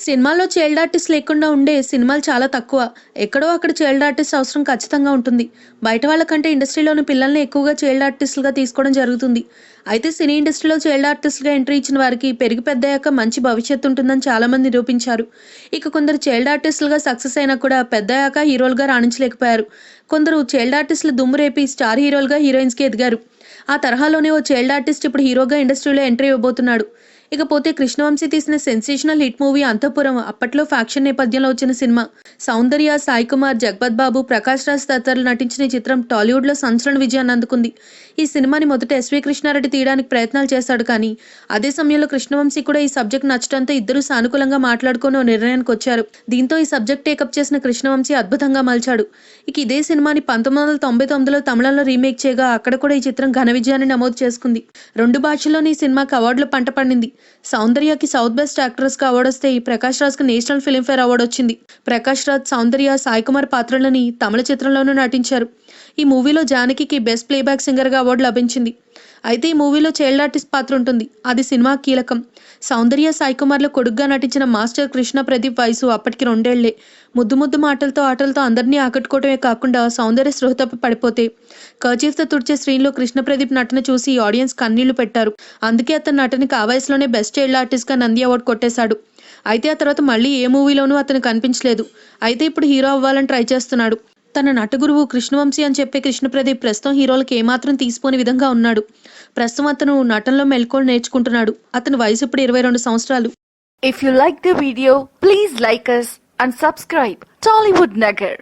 సినిమాలో child artist లేకుండా ఉండే సినిమాలు చాలా తక్కువ. ఎక్కడో అక్కడ చైల్డ్ ఆర్టిస్ట్ అవసరం ఖచ్చితంగా ఉంటుంది. బయట వాళ్ళకంటే ఇండస్ట్రీలోని పిల్లల్ని ఎక్కువగా చైల్డ్ ఆర్టిస్టులుగా తీసుకోవడం జరుగుతుంది. అయితే సినీ ఇండస్ట్రీలో చైల్డ్ ఆర్టిస్ట్‌గా ఎంట్రీ ఇచ్చిన వారికి పెరిగి పెద్దయ్యాక మంచి భవిష్యత్తు ఉంటుందని చాలామంది నిరూపించారు. ఇక కొందరు చైల్డ్ ఆర్టిస్టులుగా సక్సెస్ అయినా కూడా పెద్దయ్యాక హీరోలుగా రాణించలేకపోయారు. కొందరు చైల్డ్ ఆర్టిస్టులు దుమ్ము రేపి స్టార్ హీరోలుగా, హీరోయిన్స్‌గా ఎదిగారు. ఆ తరహాలోనే ఓ చైల్డ్ ఆర్టిస్ట్ ఇప్పుడు హీరోగా ఇండస్ట్రీలో ఎంట్రీ ఇవ్వబోతున్నాడు. ఇకపోతే కృష్ణవంశీ తీసిన సెన్సేషనల్ హిట్ మూవీ 'అంతఃపురం' అప్పట్లో ఫ్యాక్షన్ నేపథ్యంలో వచ్చిన సినిమా. సౌందర్య, సాయి కుమార్, జగపత్ బాబు, ప్రకాష్ రాజ్ తదితరులు నటించిన ఈ చిత్రం టాలీవుడ్లో సంచలన విజయాన్ని అందుకుంది. ఈ సినిమాని మొదట ఎస్వి కృష్ణారెడ్డి తీయడానికి ప్రయత్నాలు చేశాడు, కానీ అదే సమయంలో కృష్ణవంశీ కూడా ఈ సబ్జెక్ట్ నచ్చడంతో ఇద్దరు సానుకూలంగా మాట్లాడుకొని ఓ నిర్ణయానికి వచ్చారు. దీంతో ఈ సబ్జెక్ట్ టేకప్ చేసిన కృష్ణవంశీ అద్భుతంగా మలిచాడు. ఇక ఇదే సినిమాని 1999లో తమిళంలో రీమేక్ చేయగా అక్కడ కూడా ఈ చిత్రం ఘన విజయాన్ని నమోదు చేసుకుంది. రెండు భాషల్లోని ఈ సినిమాకి అవార్డులు పంట పండింది. సౌందర్యకి సౌత్ బెస్ట్ యాక్ట్రెస్ గా అవార్డు వస్తే ప్రకాష్ రాజ్ కి నేషనల్ ఫిల్మ్ఫేర్ అవార్డు వచ్చింది. ప్రకాష్ రాజ్, సౌందర్య, సాయి కుమార్ పాత్రలని తమిళ చిత్రంలోనూ నటించారు. ఈ మూవీలో జానకి బెస్ట్ ప్లేబ్యాక్ సింగర్ గా అవార్డు లభించింది. అయితే ఈ మూవీలో చైల్డ్ ఆర్టిస్ట్ పాత్ర ఉంటుంది. అది సినిమా కీలకం. సౌందర్య, సాయి కుమార్లో కొడుగ్గా నటించిన మాస్టర్ కృష్ణ ప్రదీప్ వయసు అప్పటికి 2 ఏళ్లే. ముద్దు ముద్దు ఆటలతో అందరినీ ఆకట్టుకోవడమే కాకుండా సౌందర్య స్పృహ తప్పి పడిపోతే కర్చీఫ్తో తుడిచే స్క్రీన్లో కృష్ణ ప్రదీప్ నటన చూసి ఆడియన్స్ కన్నీళ్లు పెట్టారు. అందుకే అతని నటనకి ఆ వయసులోనే బెస్ట్ చైల్డ్ ఆర్టిస్ట్గా నంది అవార్డు కొట్టేశాడు. అయితే ఆ తర్వాత మళ్ళీ ఏ మూవీలోనూ అతను కనిపించలేదు. అయితే ఇప్పుడు హీరో అవ్వాలని ట్రై చేస్తున్నాడు. తన నటగురువు కృష్ణవంశీ అని చెప్పే కృష్ణ ప్రదీప్ ప్రస్తుతం హీరోలకు ఏమాత్రం తీసిపోని విధంగా ఉన్నాడు. ప్రస్తుతం అతను నటనలో మెళకువలు నేర్చుకుంటున్నాడు. అతని వయసు ఇప్పుడు 22 సంవత్సరాలు. If you like the video, please like us and subscribe Tollywood Nagar.